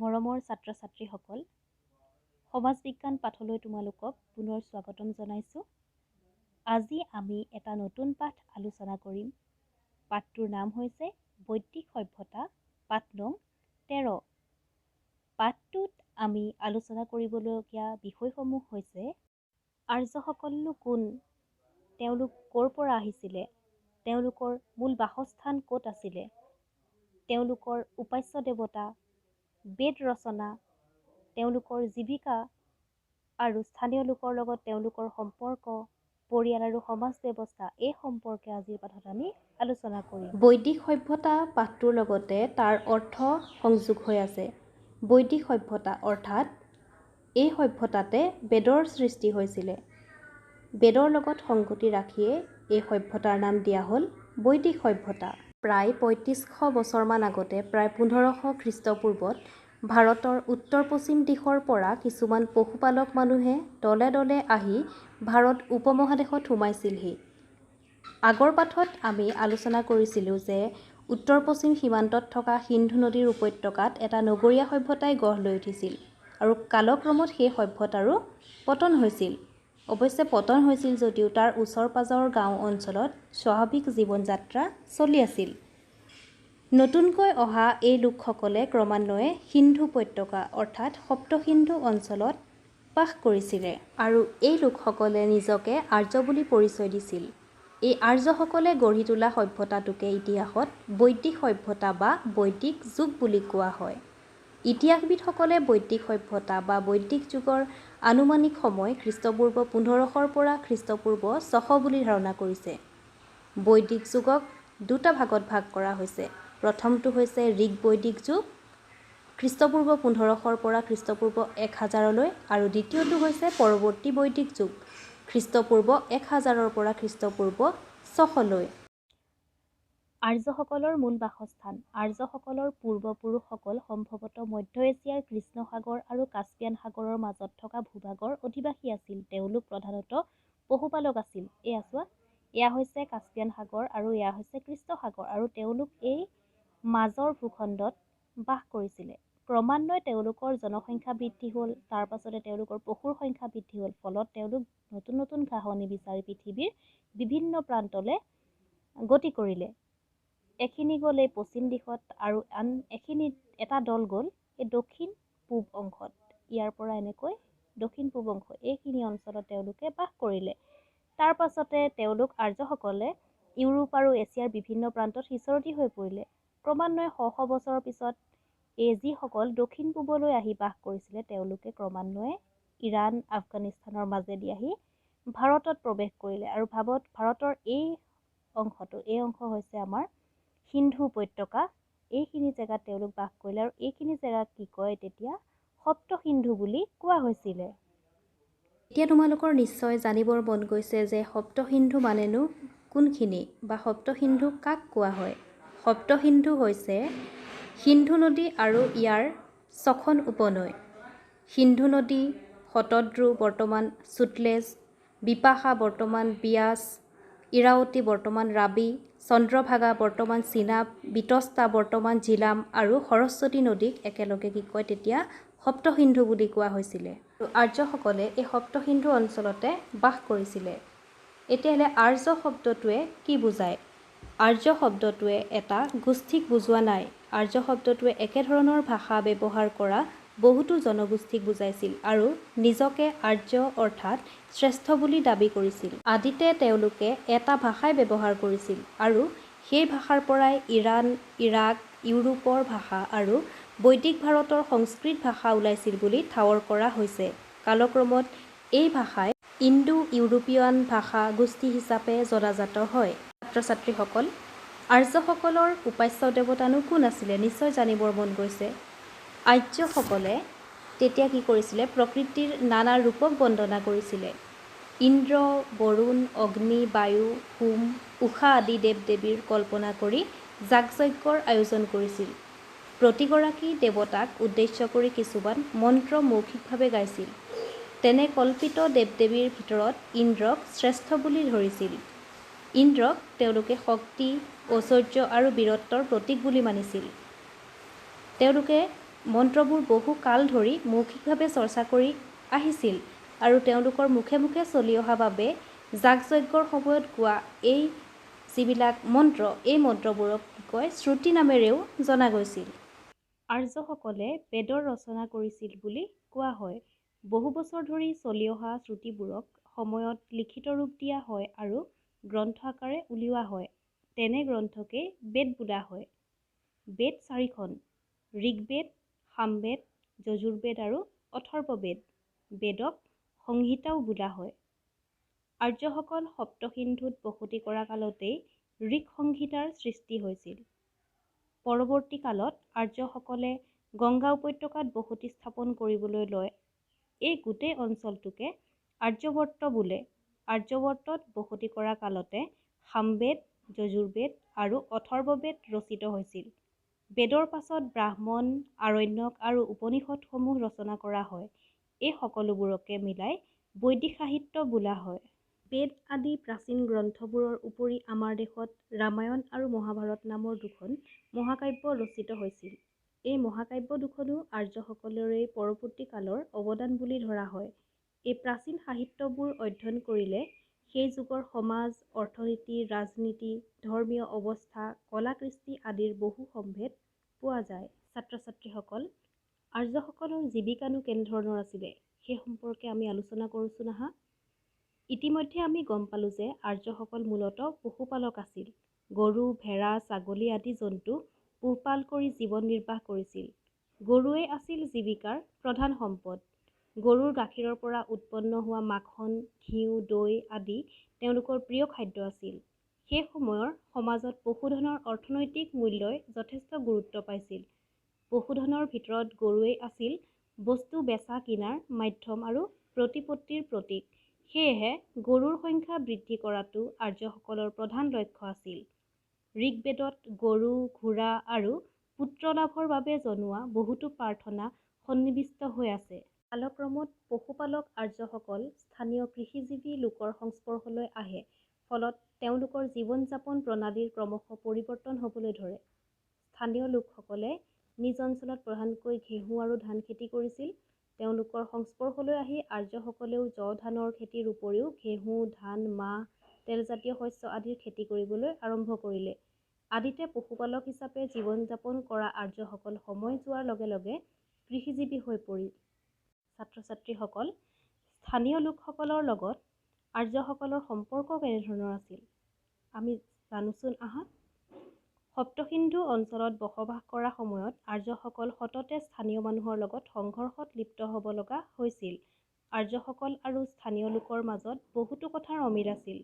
মৰমৰ ছাত্ৰ ছাত্ৰীসকল, সমাজ বিজ্ঞান পাঠলৈ তোমালোকক পুনৰ স্বাগতম জনাইছোঁ। আজি আমি এটা নতুন পাঠ আলোচনা কৰিম। পাঠটোৰ নাম হৈছে বৈদিক সভ্যতা, পাঠ নং 13। পাঠটোত আমি আলোচনা কৰিবলগীয়া বিষয়সমূহ হৈছে আৰ্যসকলনো কোন, তেওঁলোক ক'ৰ পৰা আহিছিলে, তেওঁলোকৰ মূল বাসস্থান ক'ত আছিলে, তেওঁলোকৰ উপাস্য দেৱতা, বেদ ৰচনা, তেওঁলোকৰ জীৱিকা আৰু স্থানীয় লোকৰ লগত তেওঁলোকৰ সম্পৰ্ক, পৰিয়াল আৰু সমাজ ব্যৱস্থা, এই সম্পৰ্কে আজিৰ পাঠত আমি আলোচনা কৰিম। বৈদিক সভ্যতা পাঠটোৰ লগতে তাৰ অৰ্থ সংযোগ হৈ আছে। বৈদিক সভ্যতা অৰ্থাৎ এই সভ্যতাতে বেদৰ সৃষ্টি হৈছিলে। বেদৰ লগত সংগতি ৰাখিয়ে এই সভ্যতাৰ নাম দিয়া হ'ল বৈদিক সভ্যতা। প্ৰায় ৩৫০০ বছৰমান আগতে, প্ৰায় ১৫০০ খ্ৰীষ্টপূৰ্বত ভাৰতৰ উত্তৰ পশ্চিম দিশৰ পৰা কিছুমান পশুপালক মানুহে দলে দলে আহি ভাৰত উপমহাদেশত সোমাইছিলহি। আগৰ পাঠত আমি আলোচনা কৰিছিলোঁ যে উত্তৰ পশ্চিম সীমান্তত থকা সিন্ধু নদীৰ উপত্যকাত এটা নগৰীয়া সভ্যতাই গঢ় লৈ উঠিছিল আৰু কালক্ৰমত সেই সভ্যতাৰো পতন হৈছিল। অৱশ্যে পতন হৈছিল যদিও তাৰ ওচৰ পাজৰৰ গাঁও অঞ্চলত স্বাভাৱিক জীৱন যাত্ৰা চলি আছিল। নতুনকৈ অহা এই লোকসকলে ক্ৰমান্বয়ে সিন্ধু উপত্যকা অৰ্থাৎ সপ্ত সিন্ধু অঞ্চলত বাস কৰিছিলে আৰু এই লোকসকলে নিজকে আৰ্য বুলি পৰিচয় দিছিল। এই আৰ্যসকলে গঢ়ি তোলা সভ্যতাটোকে ইতিহাসত বৈদিক সভ্যতা বা বৈদিক যুগ বুলি কোৱা হয়। ইতিহাসবিদসকলে বৈদিক সভ্যতা বা বৈদিক যুগৰ আনুমানিক সময় খ্ৰীষ্টপূৰ্ব ১৫০০ৰ পৰা খ্ৰীষ্টপূৰ্ব ৬০০ বুলি ধাৰণা কৰিছে। বৈদিক যুগক দুটা ভাগত ভাগ কৰা হৈছে। প্ৰথমটো হৈছে ঋগ বৈদিক যুগ, খ্ৰীষ্টপূৰ্ব ১৫০০ৰ পৰা খ্ৰীষ্টপূৰ্ব ১০০০লৈ, আৰু দ্বিতীয়টো হৈছে পৰৱৰ্তী বৈদিক যুগ, খ্ৰীষ্টপূৰ্ব ১০০০ৰ পৰা খ্ৰীষ্টপূৰ্ব ৬০০লৈ। আৰ্যসকলৰ মূল বাসস্থান। আৰ্যসকলৰ পূৰ্বপুৰুষসকল সম্ভৱতঃ মধ্য এছিয়াৰ কৃষ্ণ সাগৰ আৰু কাস্পিয়ান সাগৰৰ মাজত থকা ভূভাগৰ অধিবাসী আছিল। তেওঁলোক প্ৰধানতঃ পশুপালক আছিল। এয়া হৈছে কাস্পিয়ান সাগৰ আৰু এয়া হৈছে কৃষ্ণ সাগৰ, আৰু তেওঁলোক এই মাজৰ ভূখণ্ডত বাস কৰিছিলে। ক্ৰমান্বয়ে তেওঁলোকৰ জনসংখ্যা বৃদ্ধি হ'ল, তাৰ পাছতে তেওঁলোকৰ পশুৰ সংখ্যা বৃদ্ধি হ'ল। ফলত তেওঁলোক নতুন নতুন ঘাঁহনি বিচাৰি পৃথিৱীৰ বিভিন্ন প্ৰান্তলৈ গতি কৰিলে। এখিনি গ'ল এই পশ্চিম দিশত আৰু আন এটা দল গ'ল এই দক্ষিণ পূব অংশত। ইয়াৰ পৰা এনেকৈ দক্ষিণ পূব অংশ এইখিনি অঞ্চলত তেওঁলোকে বাস কৰিলে। তাৰ পাছতে তেওঁলোক আৰ্যসকলে ইউৰোপ আৰু এছিয়াৰ বিভিন্ন প্ৰান্তত সিঁচৰতি হৈ পৰিলে। ক্ৰমান্বয়ে শ শ বছৰৰ পিছত এই যিসকল দক্ষিণ পূবলৈ আহি বাস কৰিছিলে তেওঁলোকে ক্ৰমান্বয়ে ইৰাণ, আফগানিস্তানৰ মাজেদি আহি ভাৰতত প্ৰৱেশ কৰিলে আৰু ভাৰতৰ এই অংশ হৈছে আমাৰ সিন্ধু উপত্যকা। এইখিনি জেগাত তেওঁলোক বাস কৰিলে আৰু এইখিনি জেগাক কি কয় তেতিয়া সপ্ত সিন্ধু বুলি কোৱা হৈছিলে। এতিয়া তোমালোকৰ নিশ্চয় জানিবৰ মন গৈছে যে সপ্ত সিন্ধু মানেনো কোনখিনি বা সপ্ত সিন্ধু কাক কোৱা হয়। সপ্ত সিন্ধু হৈছে সিন্ধু নদী আৰু ইয়াৰ ৬খন উপনৈ। সিন্ধু নদী, শতদ্ৰু বৰ্তমান সুতলেজ, বিপাশা বৰ্তমান বিয়াছ, ইৰাৱতী বৰ্তমান ৰাবি, চন্দ্ৰভাগা বৰ্তমান চিনাব, বিতস্তা বৰ্তমান জিলাম আৰু সৰস্বতী নদীক একেলগে কি কয় তেতিয়া সপ্ত সিন্ধু বুলি কোৱা হৈছিলে। আৰ্যসকলে এই সপ্ত সিন্ধু অঞ্চলতে বাস কৰিছিলে। এতিয়াহ'লে আৰ্য শব্দটোৱে কি বুজায়? আৰ্য শব্দটোৱে এটা গোষ্ঠীক বুজোৱা নাই। আৰ্য শব্দটোৱে একেধৰণৰ ভাষা ব্যৱহাৰ কৰা বহুতো জনগোষ্ঠীক বুজাইছিল আৰু নিজকে আৰ্য অৰ্থাৎ শ্ৰেষ্ঠ বুলি দাবী কৰিছিল। আদিতে তেওঁলোকে এটা ভাষাই ব্যৱহাৰ কৰিছিল আৰু সেই ভাষাৰ পৰাই ইৰাণ, ইৰাক, ইউৰোপৰ ভাষা আৰু বৈদিক ভাৰতৰ সংস্কৃত ভাষা ওলাইছিল বুলি ঠাৱৰ কৰা হৈছে। কালক্ৰমত এই ভাষাই ইণ্ডো ইউৰোপীয়ান ভাষা গোষ্ঠী হিচাপে জনাজাত হয়। ছাত্ৰ ছাত্ৰীসকল, আৰ্যসকলৰ উপাস্য দেৱতানো কোন আছিলে নিশ্চয় জানিবৰ মন গৈছে। আৰ্যসকলে তেতিয়া কি কৰিছিলে? প্ৰকৃতিৰ নানা ৰূপক বন্দনা কৰিছিলে। ইন্দ্ৰ, বৰুণ, অগ্নি, বায়ু, সোম, উষা আদি দেৱ দেৱীৰ কল্পনা কৰি যাগ-যজ্ঞৰ আয়োজন কৰিছিল। প্ৰতিগৰাকী দেৱতাক উদ্দেশ্য কৰি কিছুমান মন্ত্ৰ মৌখিকভাৱে গাইছিল। তেনে কল্পিত দেৱ দেৱীৰ ভিতৰত ইন্দ্ৰক শ্ৰেষ্ঠ বুলি ধৰিছিল। ইন্দ্ৰক তেওঁলোকে শক্তি, ঐশ্বৰ্য আৰু বীৰত্বৰ প্ৰতীক বুলি মানিছিল। তেওঁলোকে মন্ত্ৰবোৰ বহু কাল ধৰি মৌখিকভাৱে চৰ্চা কৰি আহিছিল আৰু তেওঁলোকৰ মুখে মুখে চলি অহা বাবে যাগ-যজ্ঞৰ সময়ত গোৱা এই যিবিলাক মন্ত্ৰ, এই মন্ত্ৰবোৰক কি কয় শ্ৰুতি নামেৰেও জনা গৈছিল। আৰ্যসকলে বেদৰ ৰচনা কৰিছিল বুলি কোৱা হয়। বহু বছৰ ধৰি চলি অহা শ্ৰুতিবোৰক সময়ত লিখিত ৰূপ দিয়া হয় আৰু গ্ৰন্থ আকাৰে উলিওৱা হয়। তেনে গ্ৰন্থকেই বেদ বোলা হয়। বেদ 4খন: ঋগ্বেদ, সামবেদ, যজুৰ্বেদ আৰু অথৰ্ববেদ। বেদক সংহিতাও বোলা হয়। আৰ্যসকল সপ্তসিন্ধুত বসতি কৰা কালতেই ঋক সংহিতাৰ সৃষ্টি হৈছিল। পৰৱৰ্তী কালত আৰ্যসকলে গংগা উপত্যকাত বসতি স্থাপন কৰিবলৈ লয়। এই গোটেই অঞ্চলটোকে আৰ্যবৰ্ত বোলে। আৰ্যবৰ্তত বসতি কৰা কালতে সামবেদ, যজুৰ্বেদ আৰু অথৰ্ববেদ ৰচিত হৈছিল। বেদৰ পাছত ব্ৰাহ্মণ, আৰণ্যক আৰু উপনিষদসমূহ ৰচনা কৰা হয়। এই সকলোবোৰকে মিলাই বৈদিক সাহিত্য বোলা হয়। বেদ আদি প্ৰাচীন গ্ৰন্থবোৰৰ উপৰি আমাৰ দেশত ৰামায়ণ আৰু মহাভাৰত নামৰ দুখন মহাকাব্য ৰচিত হৈছিল। এই মহাকাব্য দুখনো আৰ্যসকলৰেই পৰৱৰ্তী কালৰ অৱদান বুলি ধৰা হয়। এই প্ৰাচীন সাহিত্যবোৰ অধ্যয়ন কৰিলে সেই যুগৰ সমাজ, অৰ্থনীতি, ৰাজনীতি, ধৰ্মীয় অৱস্থা, কলা-কৃষ্টি আদিৰ বহু সম্ভেদ পোৱা যায়। ছাত্ৰ-ছাত্ৰীসকল, আৰ্যসকলৰ জীৱিকানো কেনেধৰণৰ আছিলে সেই সম্পৰ্কে আমি আলোচনা কৰোঁচোন আহা। ইতিমধ্যে আমি গম পালোঁ যে আৰ্যসকল মূলতঃ পশুপালক আছিল। গৰু, ভেড়া, ছাগলী আদি জন্তু পোহপাল কৰি জীৱন নিৰ্বাহ কৰিছিল। গৰুৱেই আছিল জীৱিকাৰ প্ৰধান সম্পদ। গৰুৰ গাখীৰৰ পৰা উৎপন্ন হোৱা মাখন, ঘিউ, দৈ আদি তেওঁলোকৰ প্ৰিয় খাদ্য আছিল। সেই সময়ৰ সমাজত পশুধনৰ অৰ্থনৈতিক মূল্যই যথেষ্ট গুৰুত্ব পাইছিল। পশুধনৰ ভিতৰত গৰুৱেই আছিল বস্তু বেচা-কিনাৰ মাধ্যম আৰু প্ৰতিপত্তিৰ প্ৰতীক। সেয়েহে গৰুৰ সংখ্যা বৃদ্ধি কৰাটো আৰ্যসকলৰ প্ৰধান লক্ষ্য আছিল। ঋগ্বেদত গৰু, ঘোঁৰা আৰু পুত্ৰ লাভৰ বাবে জনোৱা বহুতো প্ৰাৰ্থনা সন্নিৱিষ্ট হৈ আছে। কালক্ৰমত পশুপালক আৰ্যসকল স্থানীয় কৃষিজীৱী লোকৰ সংস্পৰ্শলৈ আহে। ফলত তেওঁলোকৰ জীৱন-যাপন প্ৰণালীৰ ক্ৰমশ পৰিৱৰ্তন হ'বলৈ ধৰে। স্থানীয় লোকসকলে নিজ অঞ্চলত প্ৰধানকৈ ঘেঁহু আৰু ধান খেতি কৰিছিল। তেওঁলোকৰ সংস্পৰ্শলৈ আহি আৰ্যসকলেও জ-ধানৰ খেতিৰ উপৰিও ঘেঁহু, ধান, মাহ, তেলজাতীয় শস্য আদিৰ খেতি কৰিবলৈ আৰম্ভ কৰিলে। আদিতে পশুপালক হিচাপে জীৱন-যাপন কৰা আৰ্যসকল সময় যোৱাৰ লগে লগে কৃষিজীৱী হৈ পৰিল। ছাত্ৰ-ছাত্ৰীসকল, স্থানীয় লোকসকলৰ লগত আৰ্যসকলৰ সম্পৰ্ক কেনেধৰণৰ আছিল আমি জানোচোন আহা। সপ্তসিন্ধু অঞ্চলত বসবাস কৰা সময়ত আৰ্যসকল সততে স্থানীয় মানুহৰ লগত সংঘৰ্ষত লিপ্ত হ'ব লগা হৈছিল। আৰ্যসকল আৰু স্থানীয় লোকৰ মাজত বহুতো কথাৰ অমিল আছিল।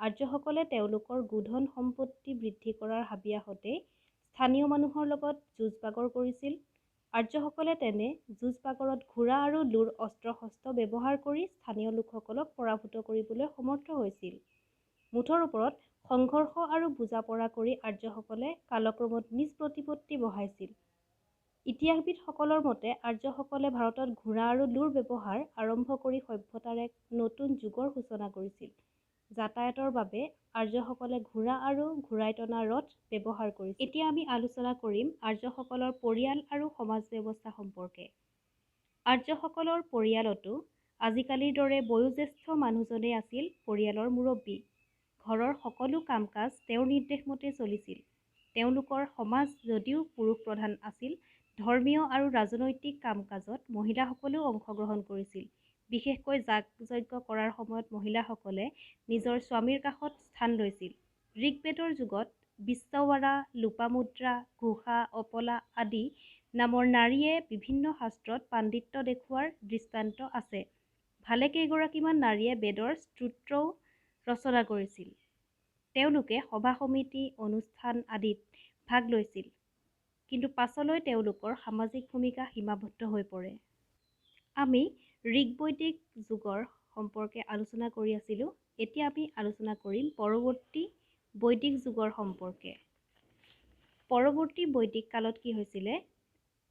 আৰ্যসকলে তেওঁলোকৰ গোধন সম্পত্তি বৃদ্ধি কৰাৰ হাবিয়াসতেই স্থানীয় মানুহৰ লগত যুঁজ-বাগৰ কৰিছিল। আৰ্যসকলে তেনে যুঁজ-বাগৰত ঘোঁৰা আৰু লোৰ অস্ত্ৰ-শস্ত্ৰ ব্যৱহাৰ কৰি স্থানীয় লোকসকলক পৰাভূত কৰিবলৈ সমৰ্থ হৈছিল। মুঠৰ ওপৰত সংঘৰ্ষ আৰু বুজা-পৰা কৰি আৰ্যসকলে কালক্ৰমত নিজ প্ৰতিপত্তি বঢ়াইছিল। ইতিহাসবিদসকলৰ মতে আৰ্যসকলে ভাৰতত ঘোঁৰা আৰু লোৰ ব্যৱহাৰ আৰম্ভ কৰি সভ্যতাৰ এক নতুন যুগৰ সূচনা কৰিছিল। যাতায়াতৰ বাবে আৰ্যসকলে ঘোঁৰা আৰু ঘোঁৰাই টনা ৰথ ব্যৱহাৰ কৰিছিল। এতিয়া আমি আলোচনা কৰিম আৰ্যসকলৰ পৰিয়াল আৰু সমাজ ব্যৱস্থা সম্পৰ্কে। আৰ্যসকলৰ পৰিয়ালতো আজিকালিৰ দৰে বয়োজ্যেষ্ঠ মানুহজনেই আছিল পৰিয়ালৰ মুৰব্বী। ঘৰৰ সকলো কাম-কাজ তেওঁৰ নিৰ্দেশমতে চলিছিল। তেওঁলোকৰ সমাজ যদিও পুৰুষ প্ৰধান আছিল, ধৰ্মীয় আৰু ৰাজনৈতিক কাম-কাজত মহিলাসকলেও অংশগ্ৰহণ কৰিছিল। বিশেষকৈ যাগ-যজ্ঞ কৰাৰ সময়ত মহিলাসকলে নিজৰ স্বামীৰ কাষত স্থান লৈছিল। ঋগ্বেদৰ যুগত বিশ্বৱাৰা, লোপামুদ্ৰা, ঘোষা, অপলা আদি নামৰ নাৰীয়ে বিভিন্ন শাস্ত্ৰত পাণ্ডিত্য দেখুওৱাৰ দৃষ্টান্ত আছে। ভালেকেইগৰাকীমান নাৰীয়ে বেদৰ স্তোত্ৰও ৰচনা কৰিছিল। তেওঁলোকে সভা-সমিতি, অনুষ্ঠান আদিত ভাগ লৈছিল। কিন্তু পাছলৈ তেওঁলোকৰ সামাজিক ভূমিকা সীমাবদ্ধ হৈ পৰে। আমি ঋগ-বৈদিক যুগৰ সম্পৰ্কে আলোচনা কৰি আছিলোঁ। এতিয়া আমি আলোচনা কৰিম পৰৱৰ্তী বৈদিক যুগৰ সম্পৰ্কে। পৰৱৰ্তী বৈদিক কালত কি হৈছিলে?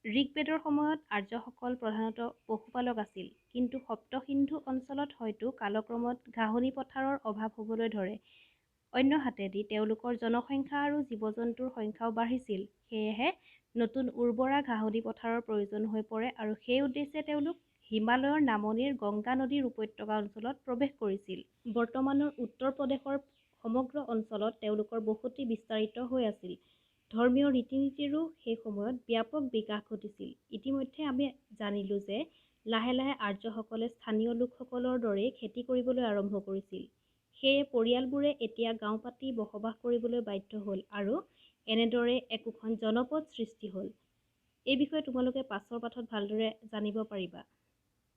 ঋগ্বেদৰ সময়ত আৰ্যসকল প্ৰধানতঃ পশুপালক আছিল। কিন্তু সপ্তসিন্ধু অঞ্চলত হয়তো কালক্ৰমত ঘাঁহনি পথাৰৰ অভাৱ হ'বলৈ ধৰে। অন্য হাতেদি তেওঁলোকৰ জনসংখ্যা আৰু জীৱ-জন্তুৰ সংখ্যাও বাঢ়িছিল। সেয়েহে নতুন উৰ্বৰা ঘাঁহনি পথাৰৰ প্ৰয়োজন হৈ পৰে আৰু সেই উদ্দেশ্যে তেওঁলোক হিমালয়ৰ নামনিৰ গংগা নদীৰ উপত্যকা অঞ্চলত প্ৰৱেশ কৰিছিল। বৰ্তমানৰ উত্তৰ প্ৰদেশৰ সমগ্ৰ অঞ্চলত তেওঁলোকৰ বসতি বিস্তাৰিত হৈ আছিল। ধৰ্মীয় ৰীতি-নীতিৰো সেই সময়ত ব্যাপক বিকাশ ঘটিছিল। ইতিমধ্যে আমি জানিলোঁ যে লাহে লাহে আৰ্যসকলে স্থানীয় লোকসকলৰ দৰেই খেতি কৰিবলৈ আৰম্ভ কৰিছিল। সেয়ে পৰিয়ালবোৰে এতিয়া গাঁও পাতি বসবাস কৰিবলৈ বাধ্য হ'ল আৰু এনেদৰে একোখন জনপদ সৃষ্টি হ'ল। এই বিষয়ে তোমালোকে পাছৰ পাঠত ভালদৰে জানিব পাৰিবা।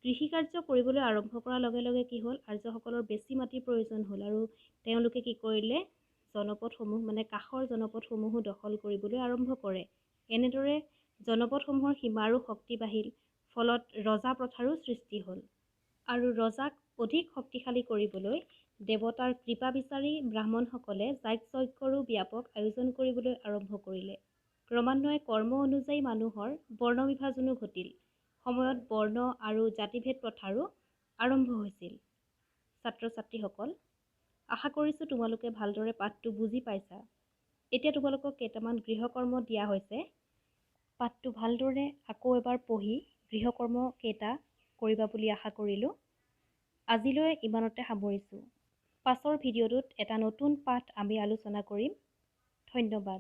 কৃষিকাৰ্য কৰিবলৈ আৰম্ভ কৰাৰ লগে লগে কি হ'ল, আৰ্যসকলৰ বেছি মাটিৰ প্ৰয়োজন হ'ল আৰু তেওঁলোকে কি কৰিলে, জনপদসমূহ মানে কাষৰ জনপদসমূহো দখল কৰিবলৈ আৰম্ভ কৰে। এনেদৰে জনপদসমূহৰ সীমা আৰু শক্তি বাঢ়িল, ফলত ৰজা প্ৰথাৰো সৃষ্টি হ'ল। আৰু ৰজাক অধিক শক্তিশালী কৰিবলৈ দেৱতাৰ কৃপা বিচাৰি ব্ৰাহ্মণসকলে যাগ-যজ্ঞৰো ব্যাপক আয়োজন কৰিবলৈ আৰম্ভ কৰিলে। ক্ৰমান্বয়ে কৰ্ম অনুযায়ী মানুহৰ বৰ্ণ বিভাজনো ঘটিল। সময়ত বৰ্ণ আৰু জাতিভেদ প্ৰথাৰো আৰম্ভ হৈছিল। ছাত্ৰ-ছাত্ৰীসকল, আশা কৰিছোঁ তোমালোকে ভালদৰে পাঠটো বুজি পাইছা। এতিয়া তোমালোকক কেইটামান গৃহকৰ্ম দিয়া হৈছে। পাঠটো ভালদৰে আকৌ এবাৰ পঢ়ি গৃহকৰ্ম কেইটা কৰিবা বুলি আশা কৰিলোঁ। আজিলৈ ইমানতে সামৰিছোঁ। পাছৰ ভিডিঅ'টোত এটা নতুন পাঠ আমি আলোচনা কৰিম। ধন্যবাদ।